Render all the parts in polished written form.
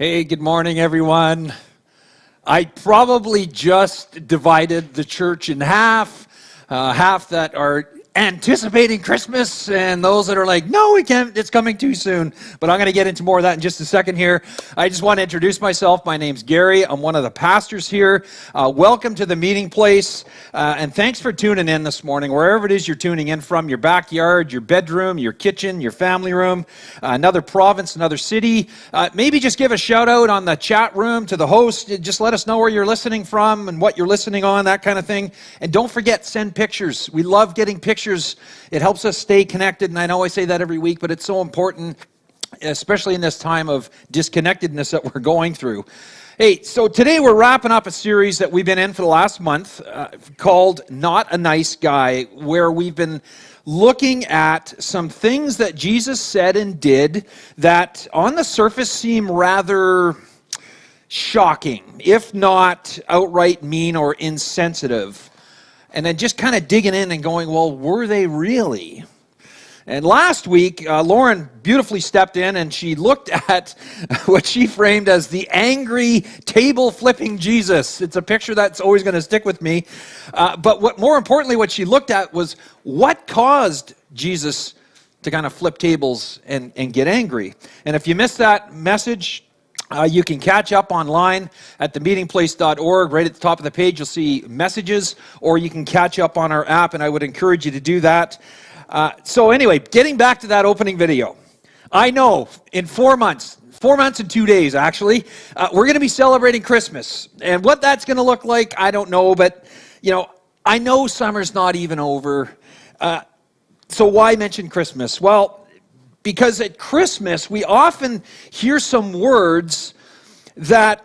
Hey, good morning, everyone. I probably just divided the church in half, half that are anticipating Christmas and those that are like, no, we can't, it's coming too soon. But I'm going to get into more of that in just a second here. I just want to introduce myself. My name's Garry. I'm one of the pastors here. Welcome to the meeting place, and thanks for tuning in this morning, wherever it is you're tuning in from, your backyard, your bedroom, your kitchen, your family room, another province, another city. Maybe just give a shout out on the chat room to the host. Just let us know where you're listening from and what you're listening on, that kind of thing. And don't forget, send pictures. We love getting pictures. It helps us stay connected, and I know I say that every week, but it's so important, especially in this time of disconnectedness that we're going through. Hey, so today we're wrapping up a series that we've been in for the last month called Not a Nice Guy, where we've been looking at some things that Jesus said and did that on the surface seem rather shocking, if not outright mean or insensitive. And then just kind of digging in and going, well, were they really? And last week, Lauren beautifully stepped in and she looked at what she framed as the angry table-flipping Jesus. It's a picture that's always going to stick with me. But more importantly, what she looked at was what caused Jesus to kind of flip tables and get angry. And if you missed that message, you can catch up online at themeetingplace.org. Right at the top of the page, you'll see messages, or you can catch up on our app, and I would encourage you to do that. So anyway, getting back to that opening video. I know in 4 months and 2 days, actually, we're going to be celebrating Christmas. And what that's going to look like, I don't know, but, I know summer's not even over. So why mention Christmas? Well, because at Christmas, we often hear some words that,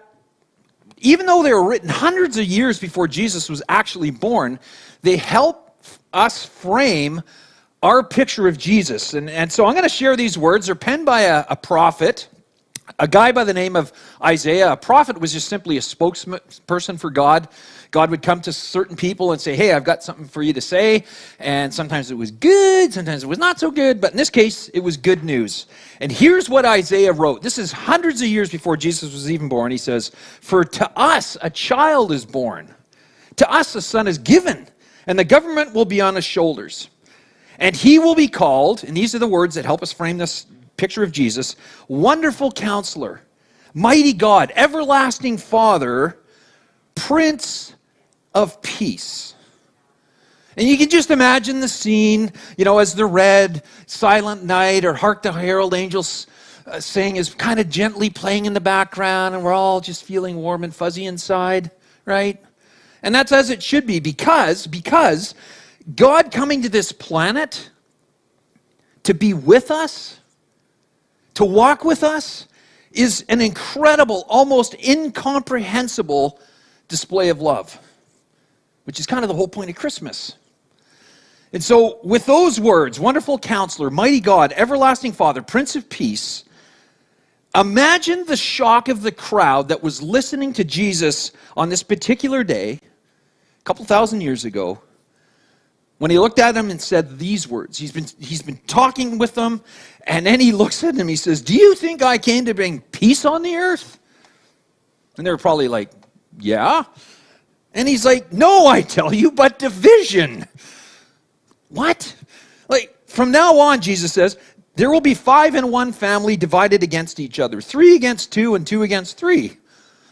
even though they were written hundreds of years before Jesus was actually born, they help us frame our picture of Jesus. And so I'm going to share these words. They're penned by a prophet, a guy by the name of Isaiah. A prophet was just simply a spokesperson for God. God would come to certain people and say, hey, I've got something for you to say. And sometimes it was good, sometimes it was not so good. But in this case, it was good news. And here's what Isaiah wrote. This is hundreds of years before Jesus was even born. He says, for to us a child is born. To us a son is given. And the government will be on his shoulders. And he will be called, and these are the words that help us frame this picture of Jesus, Wonderful Counselor, Mighty God, Everlasting Father, Prince of Peace. And you can just imagine the scene, as the read Silent Night or Hark the Herald Angels Sing is kind of gently playing in the background, and we're all just feeling warm and fuzzy inside, right? And that's as it should be, because God coming to this planet to be with us, to walk with us, is an incredible, almost incomprehensible display of love, which is kind of the whole point of Christmas. And so with those words, Wonderful Counselor, Mighty God, Everlasting Father, Prince of Peace, imagine the shock of the crowd that was listening to Jesus on this particular day, a couple thousand years ago, when he looked at them and said these words. He's been talking with them, and then he looks at them, he says, do you think I came to bring peace on the earth? And they're probably like, yeah. And he's like, no, I tell you, but division. What? From now on, Jesus says, there will be 5 in one family divided against each other, 3 against 2 and 2 against 3.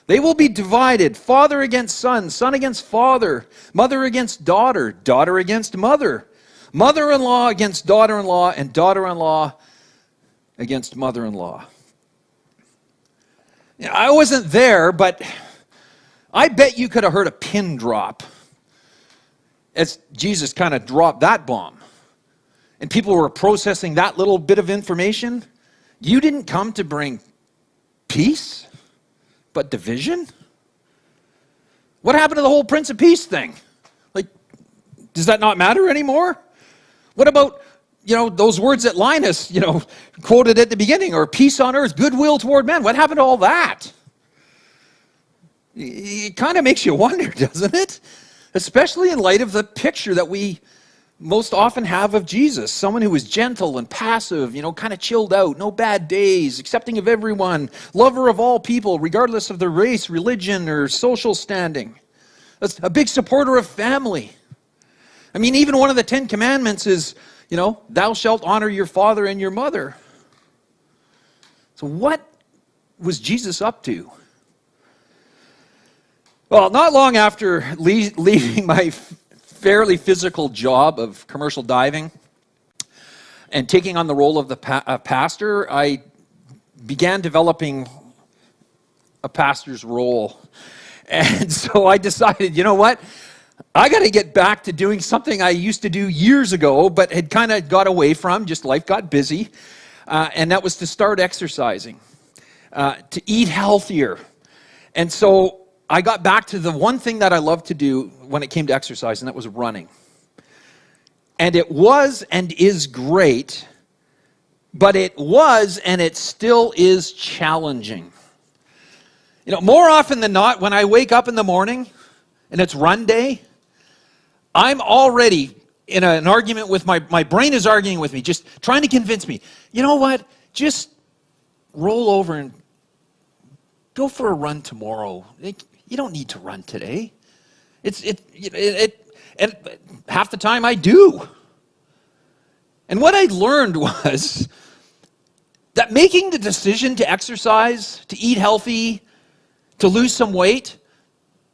They will be divided, father against son, son against father, mother against daughter, daughter against mother, mother-in-law against daughter-in-law, and daughter-in-law against mother-in-law. I wasn't there, but I bet you could have heard a pin drop as Jesus kind of dropped that bomb. And people were processing that little bit of information. You didn't come to bring peace, but division? What happened to the whole Prince of Peace thing? Does that not matter anymore? What about, those words that Linus, quoted at the beginning, or peace on earth, goodwill toward men? What happened to all that? It kind of makes you wonder, doesn't it? Especially in light of the picture that we most often have of Jesus. Someone who was gentle and passive, kind of chilled out, no bad days, accepting of everyone, lover of all people, regardless of their race, religion, or social standing. That's a big supporter of family. I mean, even one of the 10 Commandments is, thou shalt honor your father and your mother. So what was Jesus up to? Well, not long after leaving my fairly physical job of commercial diving and taking on the role of the pastor, I began developing a pastor's role. And so I decided, you know what? I got to get back to doing something I used to do years ago, but had kind of got away from, just life got busy. And that was to start exercising, to eat healthier. And so I got back to the one thing that I loved to do when it came to exercise, and that was running. And it was and is great, but it was and it still is challenging. More often than not, when I wake up in the morning and it's run day, I'm already in an argument with my brain is arguing with me, just trying to convince me, you know what, just roll over and go for a run tomorrow. You don't need to run today. And half the time I do. And what I learned was that making the decision to exercise, to eat healthy, to lose some weight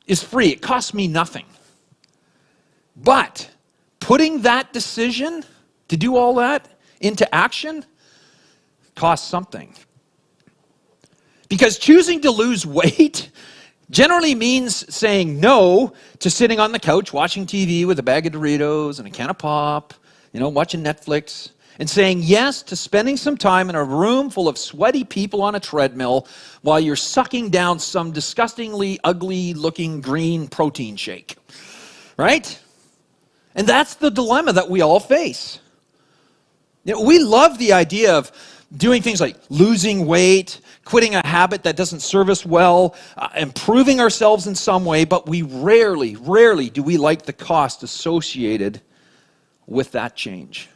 is free. It costs me nothing. But putting that decision to do all that into action costs something. Because choosing to lose weight generally means saying no to sitting on the couch watching TV with a bag of Doritos and a can of pop, watching Netflix, and saying yes to spending some time in a room full of sweaty people on a treadmill while you're sucking down some disgustingly ugly-looking green protein shake. Right? And that's the dilemma that we all face. We love the idea of doing things like losing weight, quitting a habit that doesn't serve us well, improving ourselves in some way, but we rarely do we like the cost associated with that change.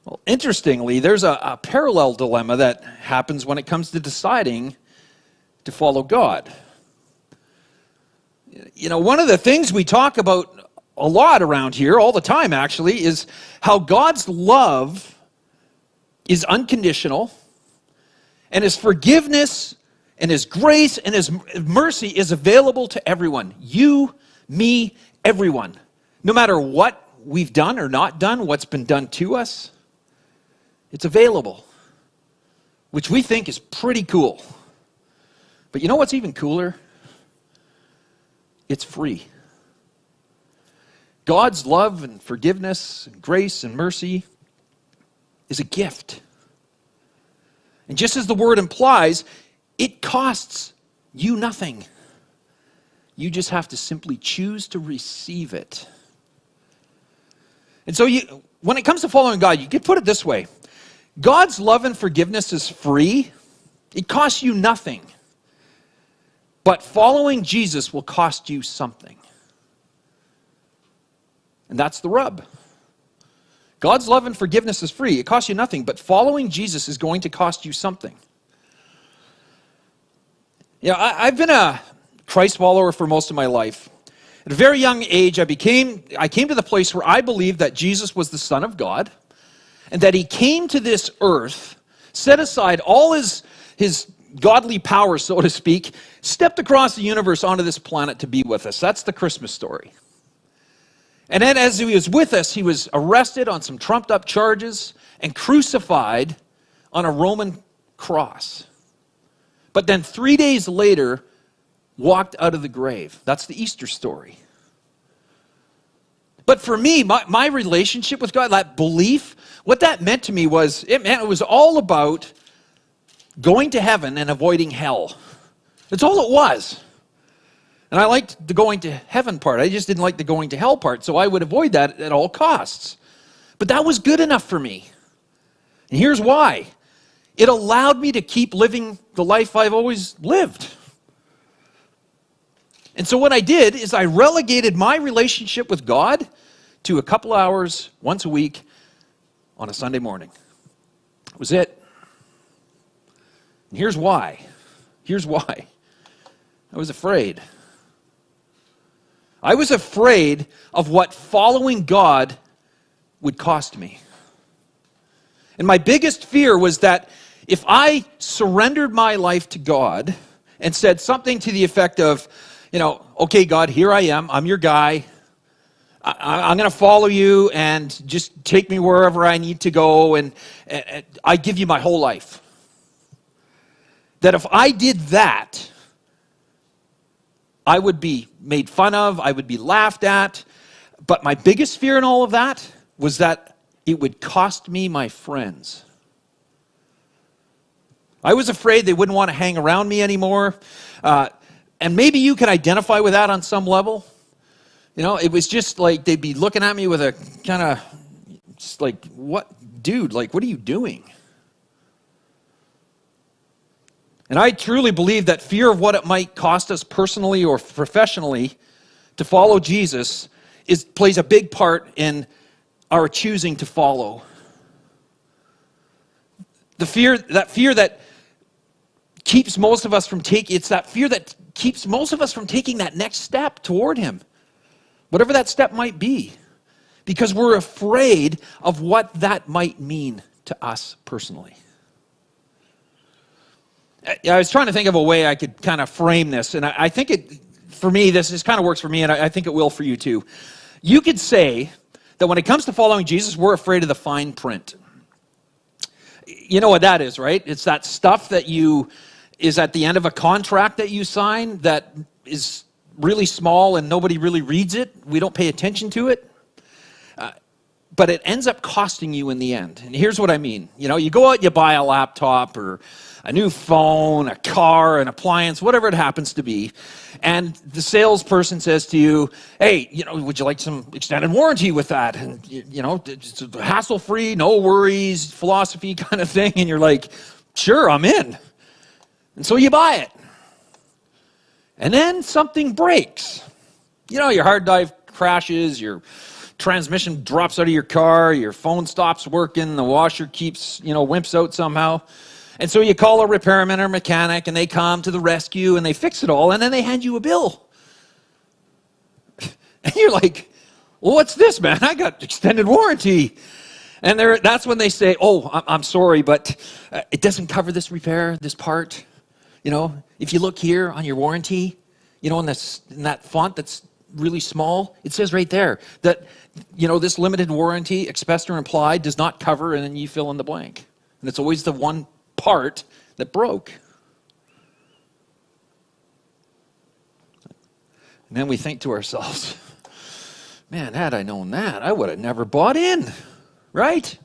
Well, interestingly, there's a parallel dilemma that happens when it comes to deciding to follow God. One of the things we talk about a lot around here, all the time actually, is how God's love is unconditional, and His forgiveness and His grace and His mercy is available to everyone. You, me, everyone. No matter what we've done or not done, what's been done to us, it's available, which we think is pretty cool. But you know what's even cooler? It's free. God's love and forgiveness and grace and mercy is a gift. And just as the word implies, it costs you nothing. You just have to simply choose to receive it. And so when it comes to following God, you could put it this way. God's love and forgiveness is free. It costs you nothing. But following Jesus will cost you something. And that's the rub. God's love and forgiveness is free. It costs you nothing, but following Jesus is going to cost you something. I've been a Christ follower for most of my life. At a very young age, I came to the place where I believed that Jesus was the Son of God, and that He came to this earth, set aside all his godly power, so to speak, stepped across the universe onto this planet to be with us. That's the Christmas story. And then as He was with us, He was arrested on some trumped up charges and crucified on a Roman cross. But then 3 days later, walked out of the grave. That's the Easter story. But for me, my relationship with God, that belief, what that meant to me was, it was all about going to heaven and avoiding hell. That's all it was. And I liked the going to heaven part. I just didn't like the going to hell part, so I would avoid that at all costs. But that was good enough for me. And here's why. It allowed me to keep living the life I've always lived. And so what I did is I relegated my relationship with God to a couple hours once a week on a Sunday morning. That was it. And here's why. Here's why. I was afraid. I was afraid of what following God would cost me. And my biggest fear was that if I surrendered my life to God and said something to the effect of, okay, God, here I am. I'm your guy. I'm going to follow you and just take me wherever I need to go, and I give you my whole life. That if I did that, I would be made fun of, I would be laughed at. But my biggest fear in all of that was that it would cost me my friends. I was afraid they wouldn't want to hang around me anymore. And maybe you can identify with that on some level. It was just like they'd be looking at me with a kind of, like, what, dude, like, what are you doing? And I truly believe that fear of what it might cost us personally or professionally to follow Jesus plays a big part in our choosing to follow. That fear that keeps most of us from taking that next step toward him. Whatever that step might be. Because we're afraid of what that might mean to us personally. I was trying to think of a way I could kind of frame this, and I think for me, this kind of works for me, and I think it will for you too. You could say that when it comes to following Jesus, we're afraid of the fine print. You know what that is, right? It's that stuff that is at the end of a contract that you sign that is really small and nobody really reads it. We don't pay attention to it. But it ends up costing you in the end. And here's what I mean. You go out, you buy a laptop or a new phone, a car, an appliance, whatever it happens to be. And the salesperson says to you, hey, would you like some extended warranty with that? And, it's hassle-free, no worries, philosophy kind of thing. And you're like, sure, I'm in. And so you buy it. And then something breaks. Your hard drive crashes, your transmission drops out of your car, your phone stops working, the washer keeps, wimps out somehow. And so you call a repairman or mechanic, and they come to the rescue, and they fix it all, and then they hand you a bill. And you're like, well, what's this, man? I got extended warranty. And that's when they say, oh, I'm sorry, but it doesn't cover this repair, this part. If you look here on your warranty, in that font that's really small, it says right there that, this limited warranty, expressed or implied, does not cover, and then you fill in the blank. And it's always the one part that broke. And then we think to ourselves, man, had I known that, I would have never bought in, right?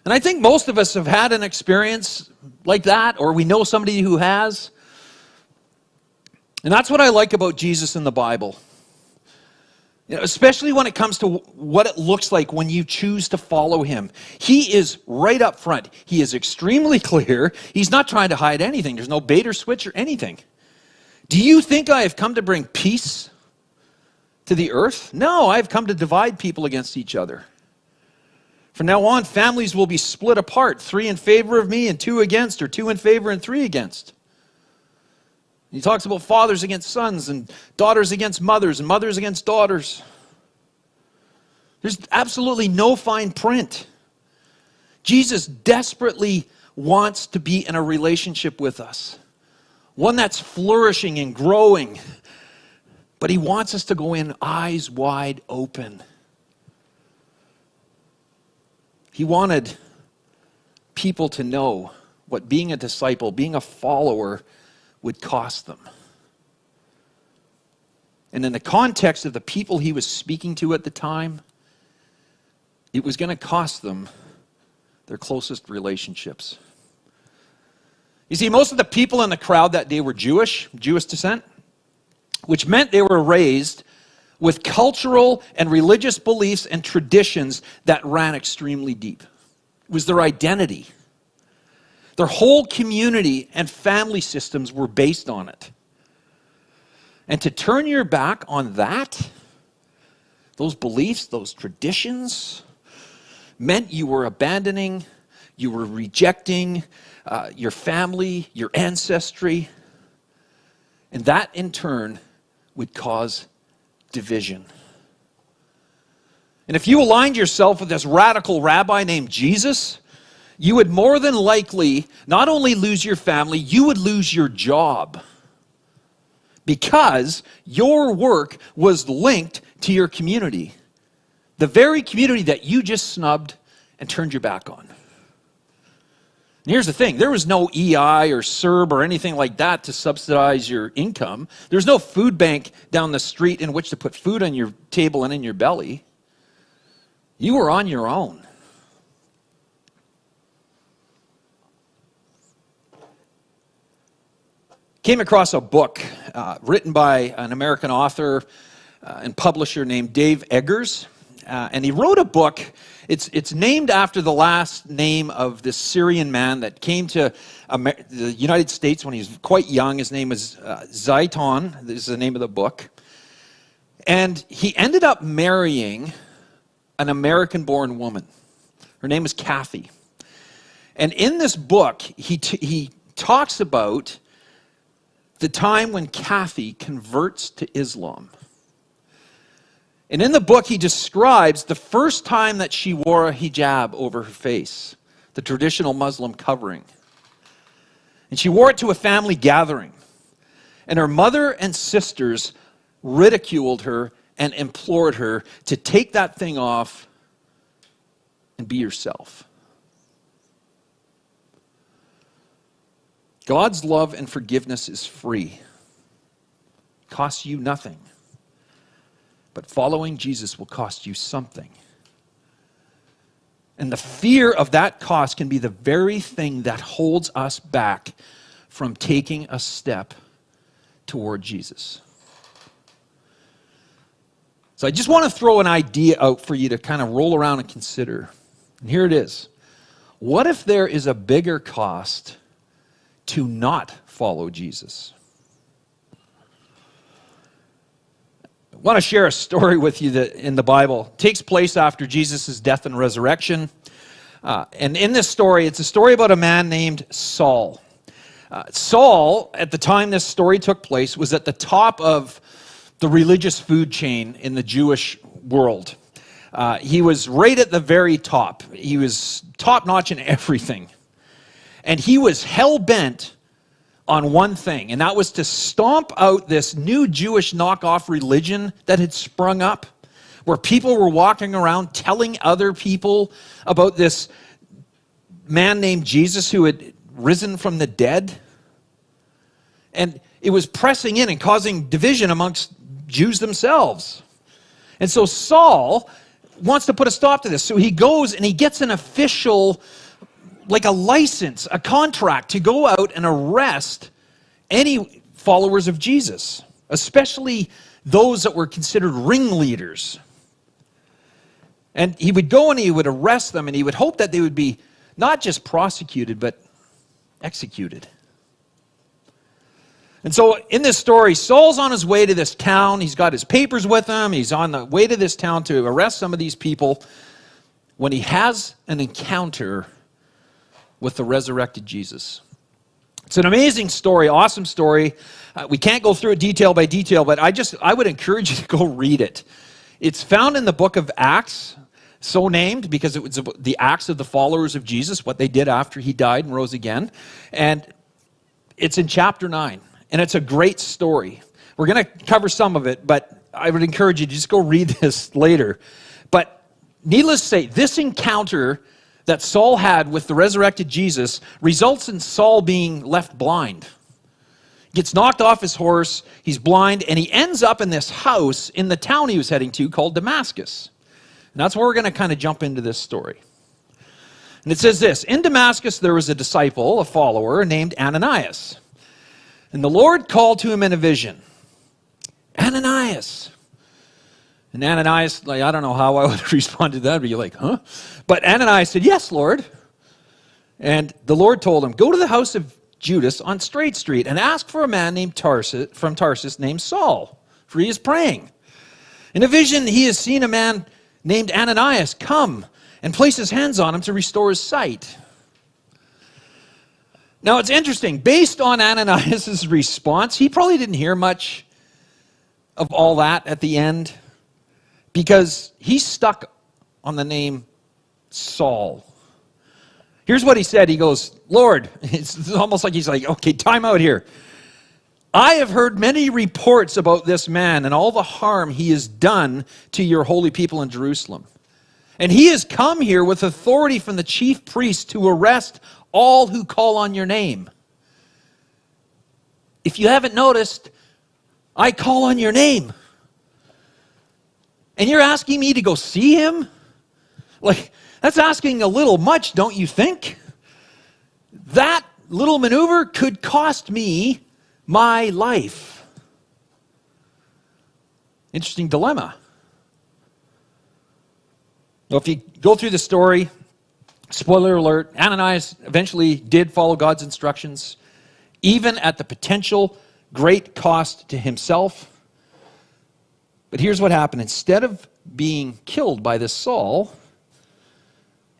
And I think most of us have had an experience like that, or we know somebody who has. And that's what I like about Jesus in the Bible. Especially when it comes to what it looks like when you choose to follow him. He is right up front. He is extremely clear. He's not trying to hide anything. There's no bait or switch or anything. Do you think I have come to bring peace to the earth? No, I have come to divide people against each other. From now on, families will be split apart, 3 in favor of me and 2 against, or 2 in favor and 3 against. He talks about fathers against sons and daughters against mothers and mothers against daughters. There's absolutely no fine print. Jesus desperately wants to be in a relationship with us. One that's flourishing and growing. But he wants us to go in eyes wide open. He wanted people to know what being a disciple, being a follower, would cost them. And in the context of the people he was speaking to at the time, it was going to cost them their closest relationships. You see, most of the people in the crowd that day were Jewish descent, which meant they were raised with cultural and religious beliefs and traditions that ran extremely deep. It was their identity. Their whole community and family systems were based on it. And to turn your back on that, those beliefs, those traditions meant you were abandoning, you were rejecting your family, your ancestry. And that in turn would cause division. And if you aligned yourself with this radical rabbi named Jesus, you would more than likely not only lose your family, you would lose your job. Because your work was linked to your community. The very community that you just snubbed and turned your back on. And here's the thing, there was no EI or CERB or anything like that to subsidize your income. There's no food bank down the street in which to put food on your table and in your belly. You were on your own. Came across a book written by an American author and publisher named Dave Eggers. And he wrote a book. It's named after the last name of this Syrian man that came to the United States when he was quite young. His name was Zaiton. This is the name of the book. And he ended up marrying an American-born woman. Her name is Kathy. And in this book, he talks about the time when Kathy converts to Islam. And in the book, he describes the first time that she wore a hijab over her face, the traditional Muslim covering. And she wore it to a family gathering. And her mother and sisters ridiculed her and implored her to take that thing off and be yourself. God's love and forgiveness is free. It costs you nothing. But following Jesus will cost you something. And the fear of that cost can be the very thing that holds us back from taking a step toward Jesus. So I just want to throw an idea out for you to kind of roll around and consider. And here it is. What if there is a bigger cost to not follow Jesus? I want to share a story with you that in the Bible it takes place after Jesus' death and resurrection. And in this story, it's a story about a man named Saul. Saul, at the time this story took place, was at the top of the religious food chain in the Jewish world. He was right at the very top. He was top-notch in everything. And he was hell-bent on one thing, and that was to stomp out this new Jewish knockoff religion that had sprung up, where people were walking around telling other people about this man named Jesus who had risen from the dead. And it was pressing in and causing division amongst Jews themselves. And so Saul wants to put a stop to this. So he goes and he gets an official, like a license, a contract to go out and arrest any followers of Jesus, especially those that were considered ringleaders. And he would go and he would arrest them, and he would hope that they would be not just prosecuted, but executed. And so in this story, Saul's on his way to this town. He's got his papers with him. He's on the way to this town to arrest some of these people when he has an encounter with the resurrected Jesus. It's an amazing story, awesome story. We can't go through it detail by detail, but I would encourage you to go read it. It's found in the book of Acts, so named because it was the acts of the followers of Jesus, what they did after he died and rose again. And it's in chapter 9, and it's a great story. We're going to cover some of it, but I would encourage you to just go read this later. But needless to say, this encounter that Saul had with the resurrected Jesus results in Saul being left blind. Gets knocked off his horse, he's blind, and he ends up in this house in the town he was heading to called Damascus. And that's where we're going to kind of jump into this story. And it says this: in Damascus there was a disciple, a follower, named Ananias. And the Lord called to him in a vision, Ananias. And Ananias, I don't know how I would have responded to that, but you're like, huh? But Ananias said, yes, Lord. And the Lord told him, go to the house of Judas on Straight Street and ask for a man named from Tarsus named Saul, for he is praying. In a vision, he has seen a man named Ananias come and place his hands on him to restore his sight. Now, it's interesting. Based on Ananias' response, he probably didn't hear much of all that at the end because he's stuck on the name Saul. Here's what he said. He goes, Lord, it's almost like he's like, okay, time out here. I have heard many reports about this man and all the harm he has done to your holy people in Jerusalem. And he has come here with authority from the chief priest to arrest all who call on your name. If you haven't noticed, I call on your name. And you're asking me to go see him? Like, that's asking a little much, don't you think? That little maneuver could cost me my life. Interesting dilemma. Well, if you go through the story, spoiler alert, Ananias eventually did follow God's instructions, even at the potential great cost to himself. But here's what happened. Instead of being killed by this Saul,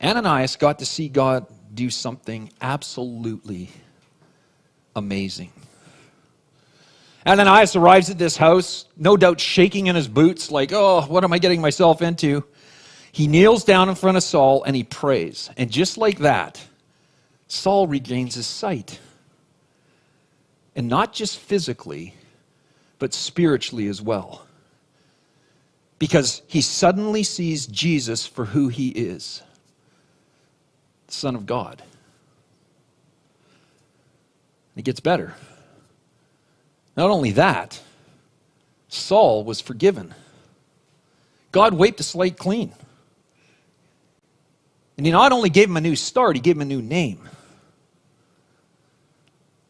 Ananias got to see God do something absolutely amazing. Ananias arrives at this house, no doubt shaking in his boots, like, oh, what am I getting myself into? He kneels down in front of Saul and he prays. And just like that, Saul regains his sight. And not just physically, but spiritually as well. Because he suddenly sees Jesus for who he is, the Son of God. It gets better. Not only that, Saul was forgiven. God wiped the slate clean. And he not only gave him a new start, he gave him a new name.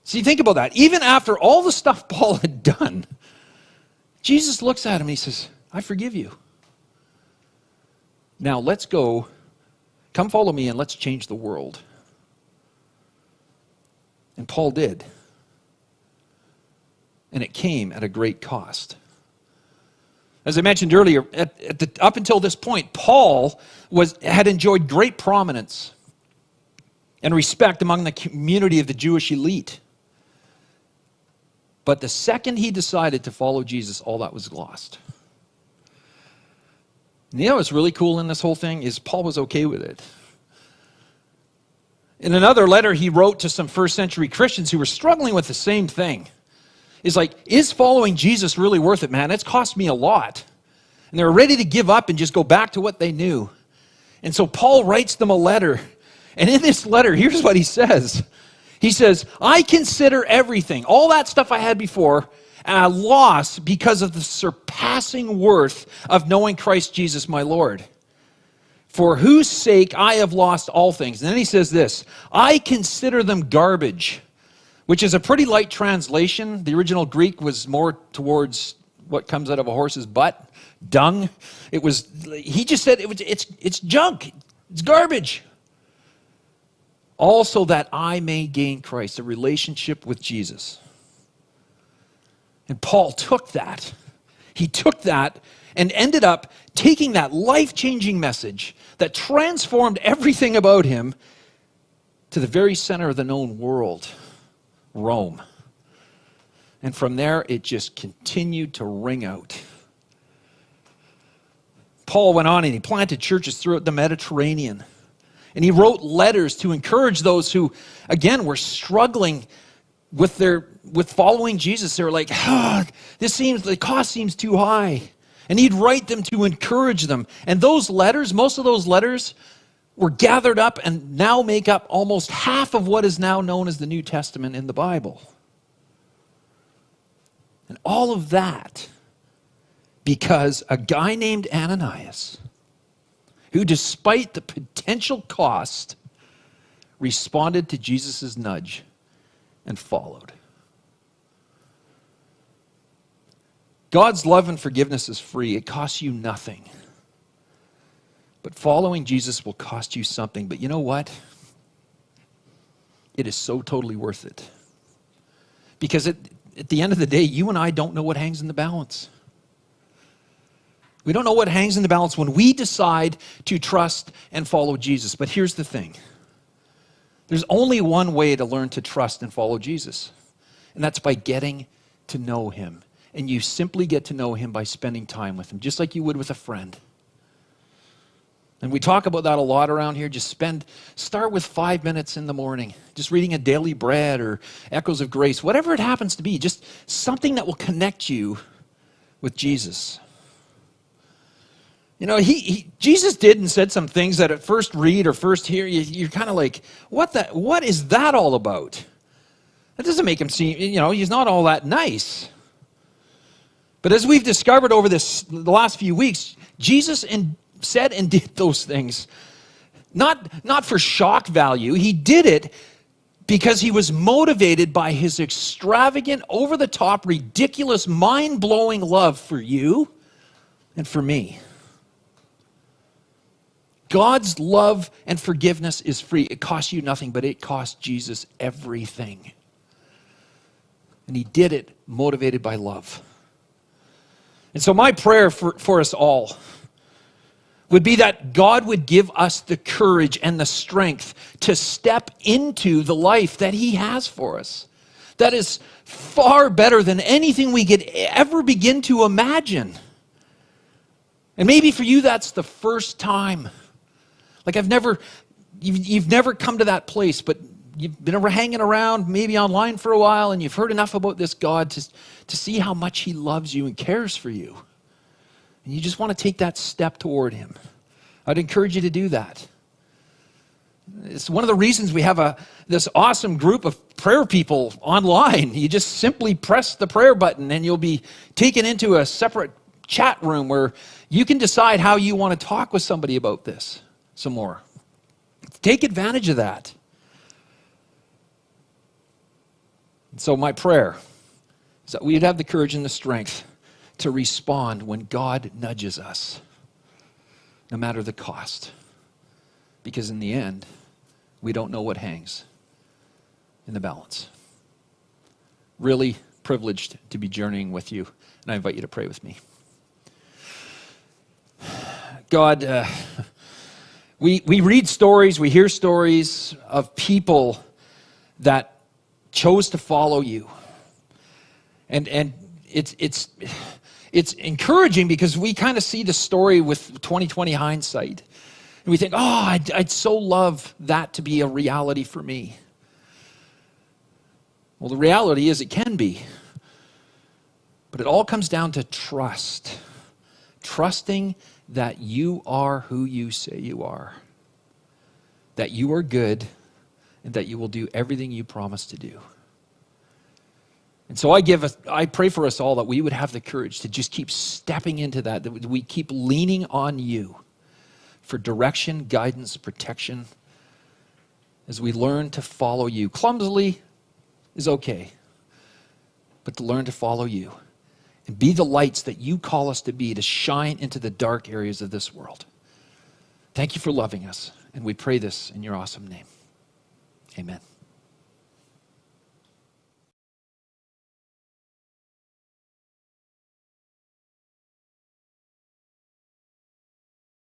See, think about that. Even after all the stuff Paul had done, Jesus looks at him and he says, I forgive you. Now let's go, come follow me and let's change the world. And Paul did. And it came at a great cost. As I mentioned earlier, up until this point, Paul had enjoyed great prominence and respect among the community of the Jewish elite. But the second he decided to follow Jesus, all that was lost. And you know what's really cool in this whole thing is Paul was okay with it. In another letter he wrote to some first century Christians who were struggling with the same thing. Is like, is following Jesus really worth it, man? It's cost me a lot. And they were ready to give up and just go back to what they knew. And so Paul writes them a letter. And in this letter, here's what he says. He says, I consider everything, all that stuff I had before, a loss because of the surpassing worth of knowing Christ Jesus my Lord, for whose sake I have lost all things. And then he says this, I consider them garbage, which is a pretty light translation. The original Greek was more towards what comes out of a horse's butt, dung. He just said it's junk, it's garbage. Also that I may gain Christ, a relationship with Jesus. And Paul took that. He took that and ended up taking that life-changing message that transformed everything about him to the very center of the known world, Rome. And from there, it just continued to ring out. Paul went on and he planted churches throughout the Mediterranean. And he wrote letters to encourage those who, again, were struggling with following Jesus. They were like, the cost seems too high. And he'd write them to encourage them. And those letters, most of those letters, were gathered up and now make up almost half of what is now known as the New Testament in the Bible. And all of that because a guy named Ananias, who despite the potential cost, responded to Jesus' nudge and followed. God's love and forgiveness is free. It costs you nothing. But following Jesus will cost you something. But you know what? It is so totally worth it. Because at the end of the day, you and I don't know what hangs in the balance. We don't know what hangs in the balance when we decide to trust and follow Jesus. But here's the thing. There's only one way to learn to trust and follow Jesus, and that's by getting to know him. And you simply get to know him by spending time with him, just like you would with a friend. And we talk about that a lot around here. Start with 5 minutes in the morning, just reading a Daily Bread or Echoes of Grace, whatever it happens to be, just something that will connect you with Jesus. You know, Jesus did and said some things that at first read or first hear, you're kind of like, what is that all about? That doesn't make him seem, he's not all that nice. But as we've discovered over the last few weeks, Jesus said and did those things, not for shock value. He did it because he was motivated by his extravagant, over-the-top, ridiculous, mind-blowing love for you and for me. God's love and forgiveness is free. It costs you nothing, but it cost Jesus everything. And he did it motivated by love. And so my prayer for us all would be that God would give us the courage and the strength to step into the life that he has for us. That is far better than anything we could ever begin to imagine. And maybe for you that's the first time. Like you've never come to that place, but you've been hanging around maybe online for a while and you've heard enough about this God to see how much he loves you and cares for you. And you just want to take that step toward him. I'd encourage you to do that. It's one of the reasons we have this awesome group of prayer people online. You just simply press the prayer button and you'll be taken into a separate chat room where you can decide how you want to talk with somebody about this some more. Take advantage of that. And so my prayer is that we'd have the courage and the strength to respond when God nudges us, no matter the cost. Because in the end, we don't know what hangs in the balance. Really privileged to be journeying with you, and I invite you to pray with me. God, we read stories, we hear stories of people that chose to follow you. And it's encouraging because we kind of see the story with 20/20 hindsight. And we think, I'd so love that to be a reality for me. Well, the reality is it can be. But it all comes down to trust. Trusting that you are who you say you are. That you are good and that you will do everything you promise to do. And so I pray for us all that we would have the courage to just keep stepping into that we keep leaning on you for direction, guidance, protection, as we learn to follow you. Clumsily is okay, but to learn to follow you and be the lights that you call us to be, to shine into the dark areas of this world. Thank you for loving us, and we pray this in your awesome name. Amen.